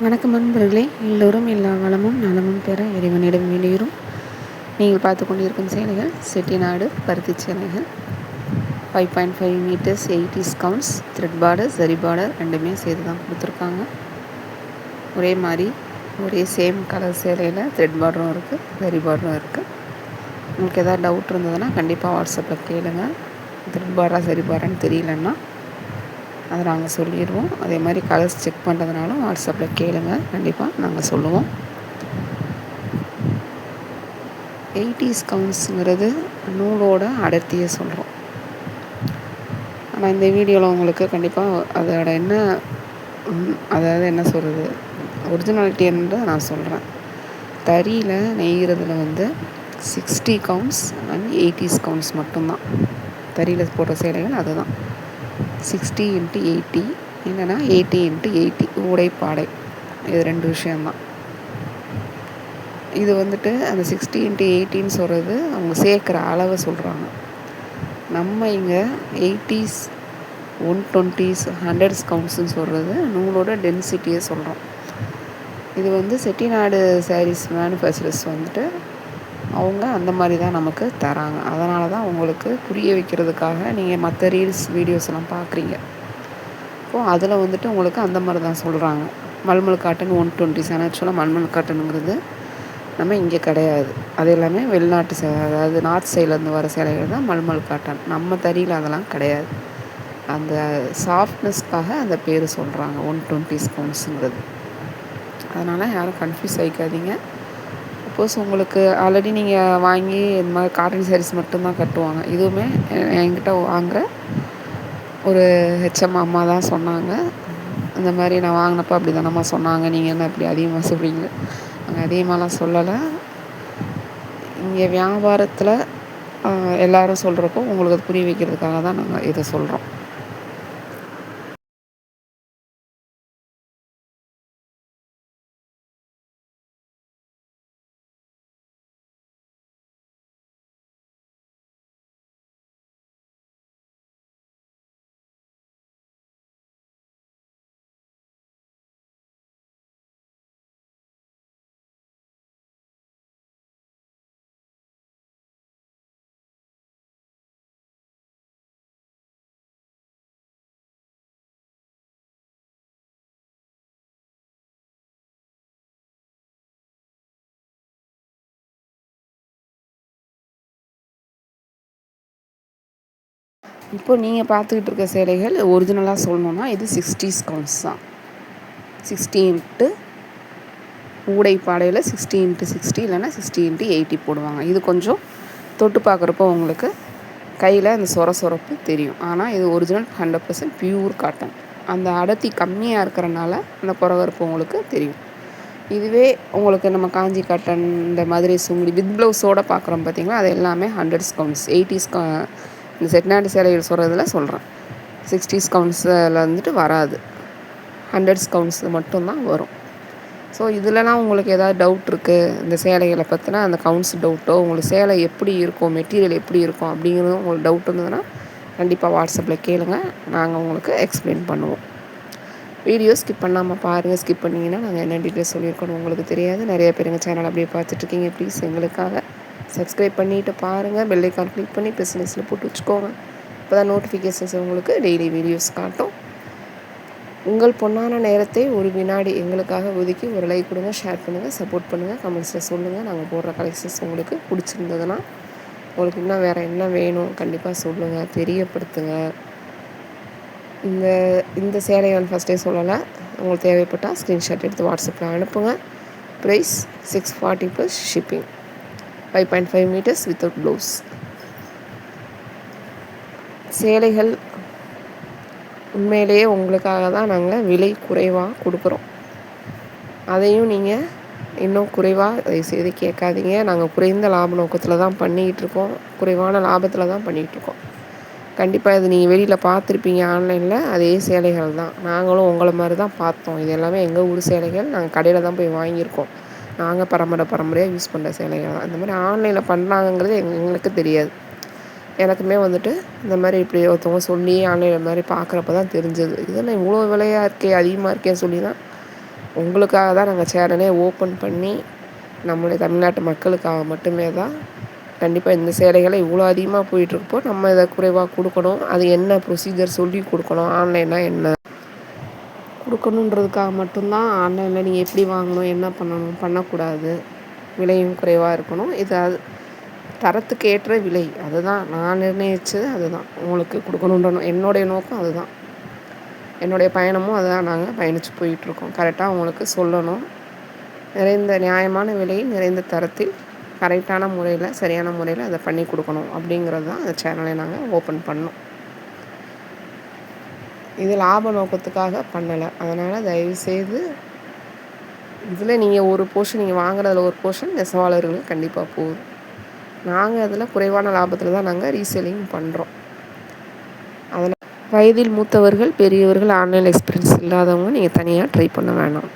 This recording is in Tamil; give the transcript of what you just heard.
வணக்கம் நண்பர்களே, எல்லோரும் எல்லா வளமும் நலமும் பெற இறைவனிடம் வேண்டுகிறோம். நீங்கள் பார்த்து கொண்டிருக்கும் சேலைகள் செட்டிநாடு பருத்தி சேலைகள். 5.5 meters 80s counts, thread border சரி பார்டர் ரெண்டுமே சேர்த்து தான் கொடுத்துருக்காங்க. ஒரே மாதிரி ஒரே சேம் கலர் சேலையில் த்ரெட் பார்டரும் இருக்குது, சரி பார்டரும் இருக்குது. உங்களுக்கு எதாவது டவுட் இருந்ததுன்னா கண்டிப்பாக வாட்ஸ்அப்பில் கேளுங்க. த்ரெட் பார்டரா சரி பார்டரான்னு தெரியலன்னா அதை நாங்கள் சொல்லிடுவோம். அதே மாதிரி கலர்ஸ் செக் பண்ணுறதுனாலும் வாட்ஸ்அப்பில் கேளுங்க, கண்டிப்பாக நாங்கள் சொல்லுவோம். 80s கவுண்ட்ஸுங்கிறது நூலோட அடர்த்தியை சொல்கிறோம். ஆனால் இந்த வீடியோவில் உங்களுக்கு கண்டிப்பாக அதோட என்ன சொல்கிறது, ஒரிஜினாலிட்டி என்று நான் சொல்கிறேன். தறியில் நெய்கிறதுல 60 கவுண்ட்ஸ் அண்ட் 80s கவுண்ட்ஸ் மட்டும்தான். தறியில் போடுற சேலைகள் அதுதான் 60 × 80, இல்லைன்னா 80 × 80 ஊடை பாடை. இது 2 விஷயந்தான். இது அந்த 60 × 80ன்னு சொல்கிறது அவங்க சேர்க்குற அளவை சொல்கிறாங்க. நம்ம இங்கே 80s 120s 100s கவுண்ட்ஸுன்னு சொல்கிறது நூலோட டென்சிட்டியை சொல்கிறோம். இது செட்டிநாடு சாரீஸ் மேனுஃபேக்சரர்ஸ் அவங்க அந்த மாதிரி தான் நமக்கு தராங்க. அதனால தான் உங்களுக்கு புரிய வைக்கிறதுக்காக நீங்கள் மற்ற ரீல்ஸ் வீடியோஸ் எல்லாம் பார்க்குறீங்க. அதில் உங்களுக்கு அந்த மாதிரி தான் சொல்கிறாங்க. Mulmul cotton 120s. ஆனால் ஆக்சுவலாக மல்மல் காட்டனுங்கிறது நம்ம இங்கே கிடையாது. அது எல்லாமே வெளிநாட்டு அதாவது நார்த் சைட்லேருந்து வர சேலைகள் தான் மல்மல் காட்டன். நம்ம தறியில் அதெல்லாம் கிடையாது. அந்த சாஃப்ட்னஸ்க்காக அந்த பேர் சொல்கிறாங்க 120s கவுண்ட்ஸுங்கிறது. அதனால் யாரும் கன்ஃபியூஸ் ஆகிக்காதீங்க. சப்போஸ் உங்களுக்கு ஆல்ரெடி நீங்கள் வாங்கி இந்த மாதிரி காட்டன் சாரீஸ் மட்டும்தான் கட்டுவாங்க. இதுவுமே என்கிட்ட வாங்குகிற ஒரு ஹெச்எம் அம்மா தான் சொன்னாங்க. இந்த மாதிரி நான் வாங்கினப்போ அப்படி தானம்மா சொன்னாங்க, நீங்கள் என்ன இப்படி அதிகமாக சொல்கிறீங்க? நாங்கள் அதிகமாகலாம் சொல்லலை. இங்கே வியாபாரத்தில் எல்லோரும் சொல்கிறப்போ உங்களுக்கு அது புரிய வைக்கிறதுக்காக தான் நாங்கள் இதை சொல்கிறோம். இப்போது நீங்கள் பார்த்துக்கிட்டு இருக்க சேலைகள் ஒரிஜினலாக சொல்லணுன்னா இது 60s கவுண்ட்ஸ் தான். 60 × ஊடை பாடையில் 60 × 60 இல்லைன்னா 60 × 80 போடுவாங்க. இது கொஞ்சம் தொட்டு பார்க்குறப்போ உங்களுக்கு கையில் அந்த சொரப்பு தெரியும். ஆனால் இது ஒரிஜினல் 100% பியூர் காட்டன். அந்த அடர்த்தி கம்மியாக இருக்கிறனால அந்த புறகறுப்பு உங்களுக்கு தெரியும். இதுவே உங்களுக்கு நம்ம காஞ்சி காட்டன் இந்த மாதிரி சுங்குடி வித் ப்ளவுஸோடு பார்க்குறோம் பார்த்திங்களா, அது எல்லாமே 100s கவுண்ட்ஸ். 80s இந்த செட்டிநாடு சேலைகள் சொல்கிறதுல சொல்கிறேன். 60s கவுண்ட்ஸில் வராது, 100s கவுண்ட்ஸ் மட்டும்தான் வரும். ஸோ இதிலலாம் உங்களுக்கு ஏதாவது டவுட் இருக்குது இந்த சேலைகளை பற்றினா, அந்த கவுண்ட்ஸ் டவுட்டோ, உங்களுக்கு சேலை எப்படி இருக்கும், மெட்டீரியல் எப்படி இருக்கும் அப்படிங்கிறதும் உங்களுக்கு டவுட் இருந்ததுன்னா கண்டிப்பாக வாட்ஸ்அப்பில் கேளுங்க, நாங்கள் உங்களுக்கு எக்ஸ்பிளைன் பண்ணுவோம். வீடியோ ஸ்கிப் பண்ணாமல் பாருங்கள். ஸ்கிப் பண்ணிங்கன்னா நாங்கள் என்ன டீட்டெயில்ஸ் சொல்லியிருக்கோன்னு உங்களுக்கு தெரியாது. நிறைய பேர் எங்கள் சேனல் அப்படியே பார்த்துட்ருக்கீங்க. ப்ளீஸ் எங்களுக்காக சப்ஸ்கிரைப் பண்ணிவிட்டு பாருங்கள். பெல் ஐக்கான் கிளிக் பண்ணி பிஸ்னஸில் போட்டு வச்சுக்கோங்க. இப்போ தான் நோட்டிஃபிகேஷன்ஸ் உங்களுக்கு டெய்லி வீடியோஸ் காட்டும். உங்கள் பொன்னான நேரத்தை ஒரு வினாடி எங்களுக்காக ஒதுக்கி ஒரு லைக் கொடுங்க, ஷேர் பண்ணுங்கள், சப்போர்ட் பண்ணுங்கள், கமெண்ட்ஸில் சொல்லுங்கள். நாங்கள் போடுற கலெக்ஷன்ஸ் உங்களுக்கு பிடிச்சிருந்ததுன்னா, உங்களுக்கு இன்னும் வேறு என்ன வேணும் கண்டிப்பாக சொல்லுங்கள், தெரியப்படுத்துங்க. இந்த சேலைகள் ஃபஸ்ட்டே சொல்லலை, உங்களுக்கு தேவைப்பட்டால் ஸ்க்ரீன்ஷாட் எடுத்து வாட்ஸ்அப்பில் அனுப்புங்க. Price 640 + shipping. 5.5 meters without blouse. சேலைகள் உண்மையிலேயே உங்களுக்காக தான் நாங்கள் விலை குறைவாக கொடுக்குறோம். அதையும் நீங்கள் இன்னும் குறைவாக தயவுசெய்து கேட்காதீங்க. நாங்கள் குறைந்த லாப நோக்கத்தில் தான் பண்ணிகிட்ருக்கோம், குறைவான லாபத்தில் தான் பண்ணிகிட்ருக்கோம். கண்டிப்பாக இது நீங்கள் வெளியில் பார்த்துருப்பீங்க ஆன்லைனில், அதே சேலைகள் தான். நாங்களும் உங்களை மாதிரி தான் பார்த்தோம். இது எல்லாமே எங்கள் ஊர் சேலைகள், நாங்கள் கடையில் தான் போய் வாங்கியிருக்கோம். நாங்கள் பரம்பரையாக யூஸ் பண்ணுற சேலைகள் தான். இந்த மாதிரி ஆன்லைனில் பண்ணுறாங்கங்கிறது எங்களுக்கு தெரியாது. எனக்குமே இந்த மாதிரி இப்படி ஒருத்தவங்க சொல்லி ஆன்லைனில் மாதிரி பார்க்குறப்ப தான் தெரிஞ்சது. இதெல்லாம் இவ்வளோ விலையாக இருக்கே, அதிகமாக இருக்கேன்னு சொல்லி தான் உங்களுக்காக தான் நாங்கள் சேனலே ஓப்பன் பண்ணி நம்மளுடைய தமிழ்நாட்டு மக்களுக்காக மட்டுமே தான் கண்டிப்பாக இந்த சேலைகளை இவ்வளோ அதிகமாக போயிட்டுருக்கப்போ நம்ம இதை குறைவாக கொடுக்கணும். அது என்ன ப்ரொசீஜர் சொல்லி கொடுக்கணும், ஆன்லைனாக என்ன கொடுக்கணுன்றதுக்காக மட்டும்தான். ஆன்லைனில் நீங்கள் எப்படி வாங்கணும், என்ன பண்ணணும், பண்ணக்கூடாது, விலையும் குறைவாக இருக்கணும். இது அது தரத்துக்கு ஏற்ற விலை, அதுதான் நான் நிர்ணயித்தது. அதுதான் உங்களுக்கு கொடுக்கணுன்ற என்னுடைய நோக்கம். அதுதான் என்னுடைய பயணமும். அதுதான் நாங்கள் பயணித்து போயிட்டுருக்கோம். கரெக்டாக அவங்களுக்கு சொல்லணும். நிறைந்த நியாயமான விலையில் நிறைந்த தரத்தில் கரெக்டான முறையில் சரியான முறையில் அதை பண்ணி கொடுக்கணும் அப்படிங்கிறது தான் அந்த சேனலை நாங்கள் ஓப்பன் பண்ணோம். இது லாப நோக்கத்துக்காக பண்ணலை. அதனால் தயவுசெய்து இதில் நீங்கள் ஒரு போர்ஷன் நீங்கள் வாங்குறதுல ஒரு போர்ஷன் நெசவாளர்களுக்கு கண்டிப்பாக போகுது. நாங்கள் அதில் குறைவான லாபத்தில் தான் நாங்கள் ரீசேலிங் பண்ணுறோம். அதனால் வயதில் மூத்தவர்கள், பெரியவர்கள், ஆன்லைன் எக்ஸ்பீரியன்ஸ் இல்லாதவங்க நீங்கள் தனியாக ட்ரை பண்ண வேணாம்.